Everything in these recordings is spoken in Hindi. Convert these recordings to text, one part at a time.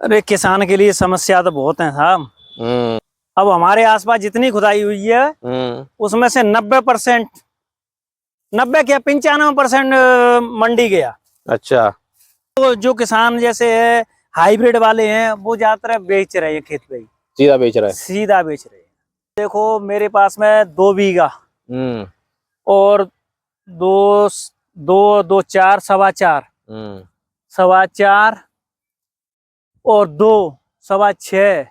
अरे किसान के लिए समस्या तो बहुत है साहब। अब हमारे आसपास जितनी खुदाई हुई है उसमें से 90%, 90 क्या 95% मंडी गया। अच्छा। तो जो किसान जैसे है हाइब्रिड वाले हैं वो ज्यादातर बेच रहे हैं, खेत पे ही सीधा बेच रहा है। सीधा बेच रहे हैं। देखो मेरे पास में 2 बीघा और दो दो दो चार, 4.25, 4.25 और 2, 6.25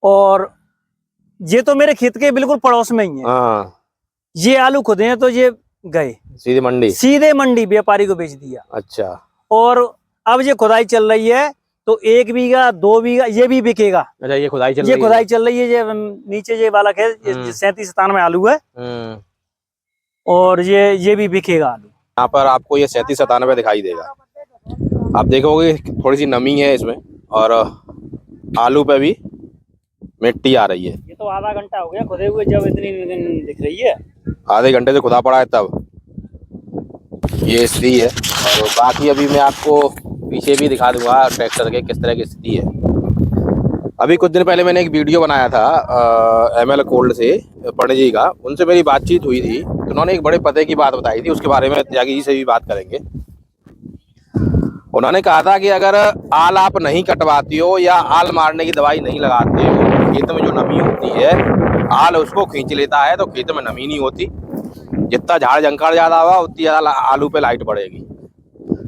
और ये तो मेरे खेत के बिल्कुल पड़ोस में ही है। हाँ। ये आलू खुदे हैं तो ये गए सीधे मंडी व्यापारी को बेच दिया। अच्छा। और अब ये खुदाई चल रही है तो 1 बीघा 2 बीघा ये भी बिकेगा। अच्छा, ये खुदाई चल रही है। ये नीचे ये वाला खेत 37-97 आलू है और ये भी बिकेगा आलू। यहाँ पर आपको ये 37-97 दिखाई देगा। आप देखोगे थोड़ी सी नमी है इसमें और आलू पे भी मिट्टी आ रही है। ये तो आधा घंटा हो गया खुदे हुए जब इतनी दिख रही है। आधे घंटे से खुदा पड़ा है तब ये स्थिति है। और बाकी अभी मैं आपको पीछे भी दिखा दूंगा ट्रैक्टर के किस तरह की स्थिति है। अभी कुछ दिन पहले मैंने एक वीडियो बनाया था ML कोल्ड से पंडित जी का, उनसे मेरी बातचीत हुई थी तो उन्होंने एक बड़े पते की बात बताई थी। उसके बारे में त्यागी जी से भी बात करेंगे। उन्होंने कहा था कि अगर आल आप नहीं कटवाती हो या आल मारने की दवाई नहीं लगाते हो तो खेत में जो नमी होती है आल उसको खींच लेता है, तो खेत में नमी नहीं होती। जितना झाड़ जंकार ज्यादा हुआ उतनी ज्यादा आलू पे लाइट पड़ेगी।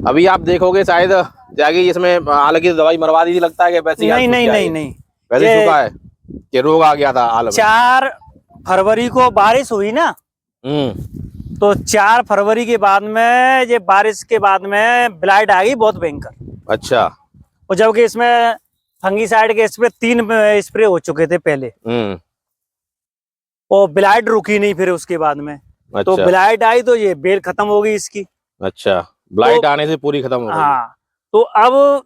अभी आप देखोगे शायद त्यागी इसमें आल की दवाई मरवा दी थी, लगता है कि वैसे नहीं वैसे सूखा है कि रोग आ गया था आल में। 4 फरवरी को बारिश हुई ना, तो 4 फरवरी के बाद में ये बारिश के बाद में ब्लाइट आ गई बहुत भयंकर। अच्छा। और जबकि इसमें फंगीसाइड के स्प्रे 3 स्प्रे हो चुके थे पहले और ब्लाइट रुकी नहीं फिर उसके बाद में। अच्छा। तो ब्लाइट आई तो ये बेल खत्म हो गई इसकी। अच्छा, ब्लाइट आने से पूरी खत्म हो गई। हाँ, तो अब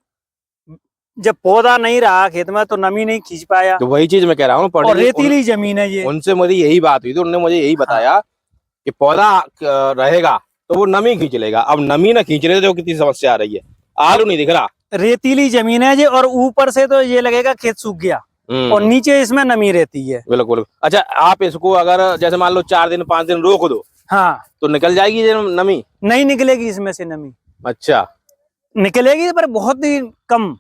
जब पौधा नहीं रहा खेत में तो नमी नहीं खींच पाया। तो वही चीज मैं कह रहा हूँ, और रेतीली जमीन है ये। उनसे मेरी यही बात हुई थी, उन्होंने मुझे यही बताया कि पौधा रहेगा तो वो नमी खींच लेगा। अब नमी ना खींच रहे तो कितनी समस्या आ रही है। आलू नहीं दिख रहा, रेतीली जमीन है ये और ऊपर से तो ये लगेगा खेत सूख गया और नीचे इसमें नमी रहती है। बिल्कुल। अच्छा, आप इसको अगर जैसे मान लो 4 दिन 5 दिन रोक दो, हाँ, तो निकल जाएगी ये नमी? नहीं निकलेगी इसमें से नमी। अच्छा, निकलेगी पर बहुत ही कम।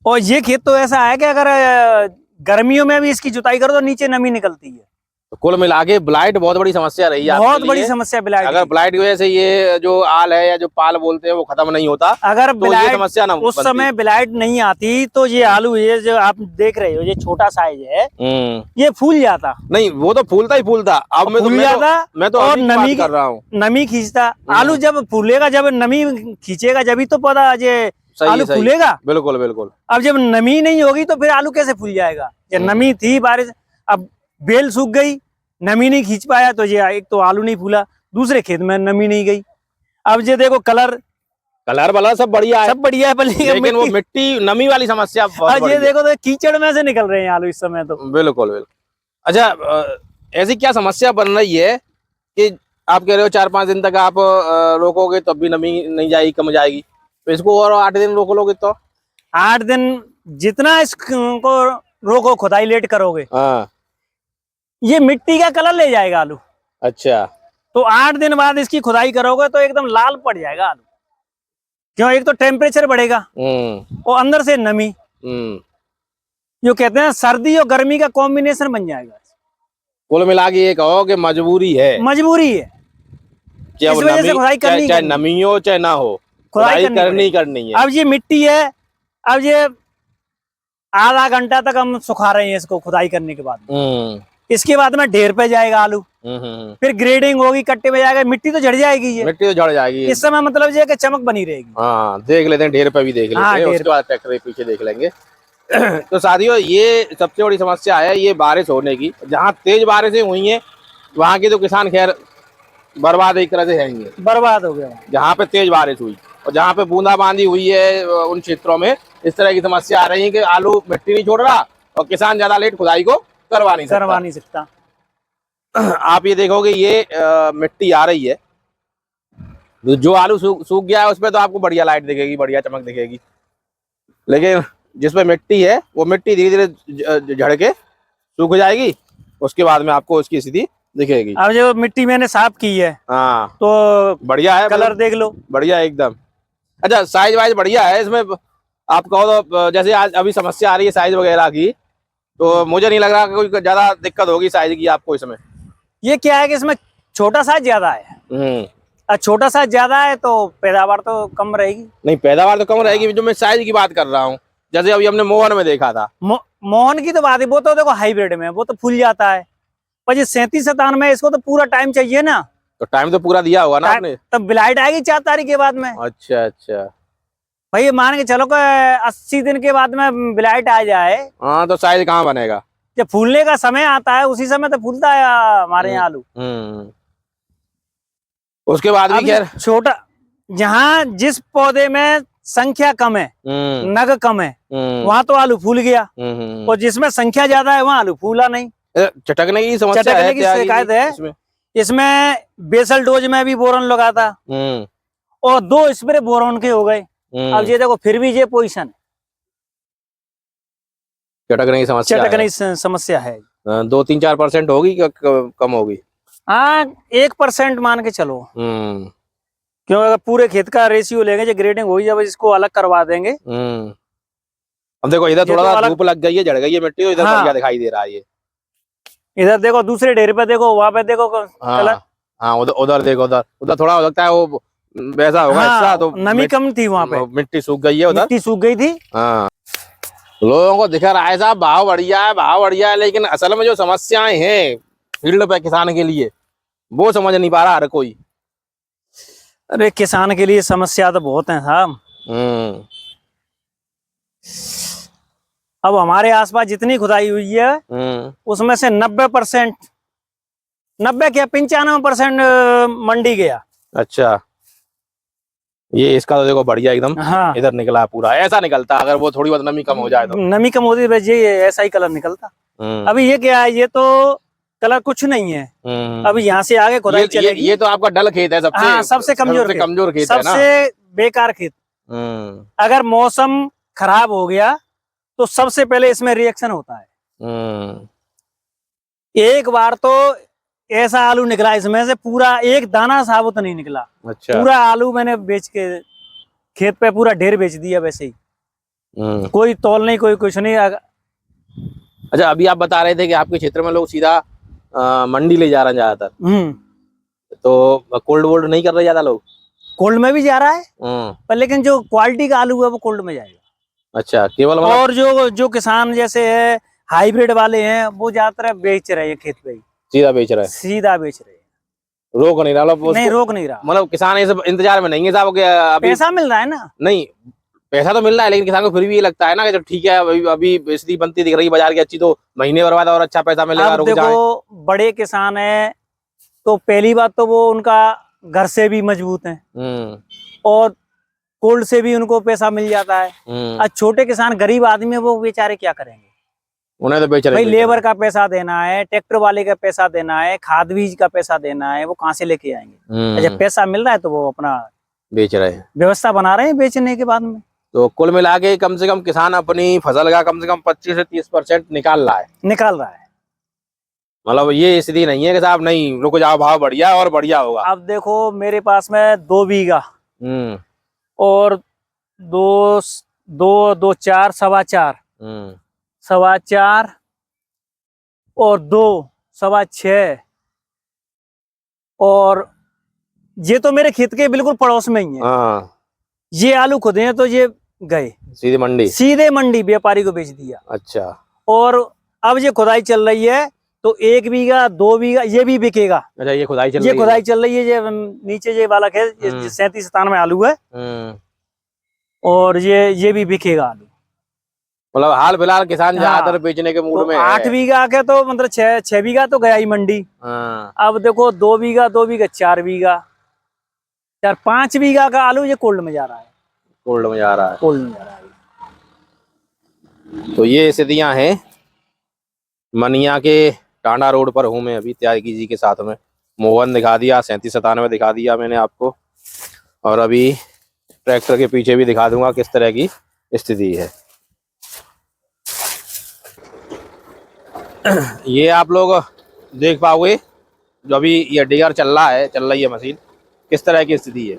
और ये खेत तो ऐसा है कि अगर गर्मियों में भी इसकी जुताई करो तो नीचे नमी निकलती है। तो कुल मिला के ब्लाइट बहुत बड़ी समस्या रही है, बहुत बड़ी समस्या ब्लाइट। अगर ब्लाइट की वजह से ये जो आल है या जो पाल बोलते हैं वो खत्म नहीं होता, अगर तो ये समस्या ना उस समय ब्लाइट नहीं आती तो ये आलू ये जो आप देख रहे हो ये छोटा साइज है ये फूल जाता। नहीं, वो तो फूलता ही फूलता। अब मैं तो और नमी कर रहा हूँ, नमी खींचता। आलू जब फूलेगा, जब नमी खींचेगा जब तो पौधा ये आलू फूलेगा। बिल्कुल बिल्कुल। अब जब नमी नहीं होगी तो फिर आलू कैसे फूल जाएगा? जब नमी थी, बारिश, अब बेल सूख गई, नमी नहीं खींच पाया तो ये एक तो आलू नहीं फूला, दूसरे खेत में नमी नहीं गई। अब ये देखो कलर वाला सब बढ़िया है, लेकिन वो मिट्टी नमी वाली समस्या बहुत बड़ी है। ये देखो तो कीचड़ में से निकल रहे हैं आलू इस समय तो। बिल्कुल बिल्कुल। अच्छा, ऐसी क्या समस्या बन रही है कि आप कह रहे हो 4-5 दिन तक आप रोकोगे तब भी नमी नहीं जाएगी, कम जाएगी, तो इसको और 8 दिन रोक लोगे तो? 8 दिन जितना इसको रोको, खुदाई लेट करोगे, हाँ, ये मिट्टी का कलर ले जाएगा आलू। अच्छा, तो 8 दिन बाद इसकी खुदाई करोगे तो एकदम लाल पड़ जाएगा आलू। क्यों? एक तो टेम्परेचर बढ़ेगा और अंदर से नमी, जो कहते हैं सर्दी और गर्मी का कॉम्बिनेशन बन जाएगा। कुल मिला के ये कहो कि मजबूरी है इस वजह से खुदाई करनी, चाहे नमी हो चाहे ना हो, खुदाई करनी है। अब ये मिट्टी है, अब ये आधा घंटा तक हम सुखा रहे हैं इसको खुदाई करने के बाद। इसके बाद में ढेर पे जाएगा आलू, फिर ग्रेडिंग होगी, कट्टे पे जाएगा, मिट्टी तो झड़ जाएगी। ये मिट्टी तो झड़ जाएगी इस समय, मतलब ये कि चमक बनी रहेगी। हाँ, देख लेते हैं, ढेर पे भी देख लेते हैं, उसके बाद ट्रैक्टर के पीछे देख लेंगे। तो साथियों, ये सबसे बड़ी समस्या है ये बारिश होने की। जहाँ तेज बारिशें हुई हैं वहाँ के तो किसान खैर बर्बाद एक तरह से है ही, बर्बाद हो गया। जहाँ पे तेज बारिश हुई और जहाँ पे बूंदाबांदी हुई है उन क्षेत्रों में इस तरह की समस्या आ रही है कि आलू मिट्टी नहीं छोड़ रहा और किसान ज्यादा लेट खुदाई को करवा नहीं सकता। आप ये देखोगे ये मिट्टी आ रही है, जो आलू सूख गया है उस पर तो आपको बढ़िया लाइट दिखेगी, बढ़िया चमक दिखेगी। लेकिन जिसमें मिट्टी है वो मिट्टी धीरे धीरे झड़ के सूख जाएगी, उसके बाद में आपको उसकी स्थिति दिखेगी। अब जो मिट्टी मैंने साफ की है, हाँ तो बढ़िया है, कलर देख लो, बढ़िया है एकदम। अच्छा साइज वाइज बढ़िया है इसमें। आप कहो तो जैसे आज अभी समस्या आ रही है साइज वगैरह की, तो मुझे नहीं लग रहा कि कोई ज्यादा दिक्कत होगी साइज की आपको इसमें। ये क्या है कि इसमें छोटा साइज ज्यादा है, और छोटा साइज ज्यादा है तो पैदावार तो कम रहेगी। नहीं पैदावार तो कम रहेगी, जो मैं साइज की बात कर रहा हूँ, जैसे अभी हमने मोहन में देखा था। मोहन की तो बात है, वो तो देखो हाइब्रिड में वो तो फूल जाता है, पर ये 37-57 में इसको तो पूरा टाइम चाहिए ना। तो टाइम तो पूरा दिया होगा ना आपने। तब ब्लाइट आएगी 4 तारीख के बाद में। अच्छा अच्छा, भाई ये मान के चलो कि 80 दिन के बाद में ब्लाइट आ जाए, हाँ तो साइज कहाँ बनेगा। जब फूलने का समय आता है उसी समय तो फूलता है हमारे यहाँ आलू। उसके बाद भी खैर छोटा, जहाँ जिस पौधे में संख्या कम है, नग कम है, वहां तो आलू फूल गया, और जिसमें संख्या ज्यादा है वहाँ आलू फूला नहीं। चटकने की समस्या चटकने की शिकायत है। इसमें बेसल डोज में भी बोरॉन लगा था, और 2 स्प्रे बोरॉन के हो गए। अब ये देखो फिर भी ये पोजीशन, चटकने की समस्या, चटकने की समस्या है। 2-3-4% होगी क्या कम होगी? हाँ 1% मान के चलो, क्यों अगर पूरे खेत का रेशियो लेंगे, जो ग्रेडिंग हुई जब इसको अलग करवा देंगे। अब देखो इधर थोड़ा सा धूप लग गई है, झड़ गई है मिट्टी, तो इधर बढ़िया दिखाई दे रहा है ये। इधर देखो दूसरे ढेर पे देखो, वहां पे देखो कलर। हाँ उधर देखो, उधर थोड़ा हो सकता है वो वैसा होगा हिस्सा, तो नमी कम थी वहां पे, मिट्टी सूख गई है, उधर मिट्टी सूख गई थी। हाँ लोगों को दिख रहा है साहब भाव बढ़िया है, भाव बढ़िया है, लेकिन असल में जो समस्याएं हैं फील्ड पे किसान के लिए, वो समझ नहीं पा रहा हर कोई। अरे किसान के लिए समस्या तो बहुत है साहब। अब हमारे आसपास जितनी खुदाई हुई है उसमें से 90%, 90 क्या 95% मंडी गया। अच्छा ये इसका तो देखो बढ़िया एकदम। हाँ इधर निकला पूरा, ऐसा निकलता अगर वो थोड़ी बहुत नमी कम हो जाए तो। नमी कम होती है ये ऐसा ही कलर निकलता। अभी ये क्या है, ये तो कलर कुछ नहीं है। अभी यहाँ से आगे खुदाई चलेगी। ये तो आपका डल खेत है, सबसे हाँ, सबसे कमजोर खेत है ना, सबसे बेकार खेत। अगर मौसम खराब हो गया तो सबसे पहले इसमें रिएक्शन होता है। एक बार तो ऐसा आलू निकला इसमें से, पूरा एक दाना साबुत नहीं निकला। अच्छा। पूरा आलू मैंने बेच के खेत पे पूरा ढेर बेच दिया वैसे ही, कोई तौल नहीं, कोई कुछ नहीं। अच्छा अभी आप बता रहे थे कि आपके क्षेत्र में लोग सीधा मंडी ले जा रहे हैं ज्यादातर, तो कोल्ड वोल्ड नहीं कर रहे ज्यादा लोग? कोल्ड में भी जा रहा है, पर लेकिन जो क्वालिटी का आलू है वो कोल्ड में जाएगा। अच्छा केवल, और जो किसान जैसे है हाइब्रिड वाले हैं वो ज्यादातर बेच रहे हैं खेत पे ही, सीधा बेच रहे हैं, रोक नहीं रहा। नहीं रोक नहीं रहा, मतलब किसान इस इंतजार में नहीं है साहब, पैसा मिल रहा है ना। नहीं पैसा तो मिल रहा है, लेकिन किसान को फिर भी ये लगता है ना कि ठीक है अभी स्थिति बनती दिख रही है बाजार की अच्छी, तो महीने भर बाद और अच्छा पैसा मिलेगा। अब देखो बड़े किसान है तो पहली बात तो वो उनका घर से भी मजबूत है, और कोल्ड से भी उनको पैसा मिल जाता है। आज छोटे किसान गरीब आदमी, वो बेचारे क्या करेंगे? उन्हें तो बेच रहे, भाई लेबर का पैसा देना है, ट्रैक्टर वाले का पैसा देना है, खाद बीज का पैसा देना है, वो कहाँ से लेके आएंगे? जब पैसा मिल रहा है तो वो अपना बेच रहे हैं, व्यवस्था बना रहे हैं बेचने के बाद में। तो कुल मिला के कम से कम किसान अपनी फसल का कम से कम 25 से 30% निकाल रहा है। मतलब ये स्थिति नहीं है कि साहब नहीं रुको जाओ, भाव बढ़िया और बढ़िया होगा। अब देखो मेरे पास में 2 बीघा और 2 4 सवा चार और 2 सवा 6, और ये तो मेरे खेत के बिल्कुल पड़ोस में ही है। ये आलू खुदे हैं तो ये गए सीधे मंडी व्यापारी को बेच दिया। अच्छा, और अब ये खुदाई चल रही है तो 1 बीघा 2 बीघा ये भी बिकेगा। अच्छा ये खुदाई चल रही है, ये नीचे ये वाला खेत 37-97 आलू है, और ये भी बिकेगा आलू। मतलब हाल फिलहाल किसान ज्यादातर बेचने के मूड में 8 बीघा के तो मतलब 6 बीघा तो गया ही मंडी। अब देखो 2 बीघा 4 बीघा 5 बीघा का आलू ये कोल्ड में जा रहा है। तो ये स्थितियां हैं मनिया के टांडा रोड पर हूँ मैं अभी त्यागी जी के साथ में। मोहन दिखा दिया, 37-97 दिखा दिया मैंने आपको, और अभी ट्रैक्टर के पीछे भी दिखा दूंगा किस तरह की स्थिति है। ये आप लोग देख पाओगे जो अभी ये डिगर चल रही है मशीन, किस तरह की स्थिति है,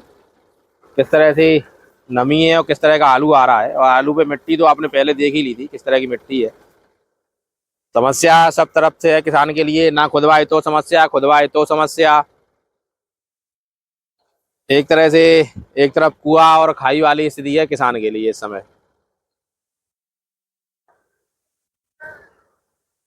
किस तरह से नमी है और किस तरह का आलू आ रहा है। और आलू पे मिट्टी तो आपने पहले देख ही ली थी किस तरह की मिट्टी है। समस्या सब तरफ से है किसान के लिए, ना खुदवाए तो समस्या, खुदवाए तो समस्या। एक तरह से एक तरफ कुआं और खाई वाली स्थिति है किसान के लिए इस समय।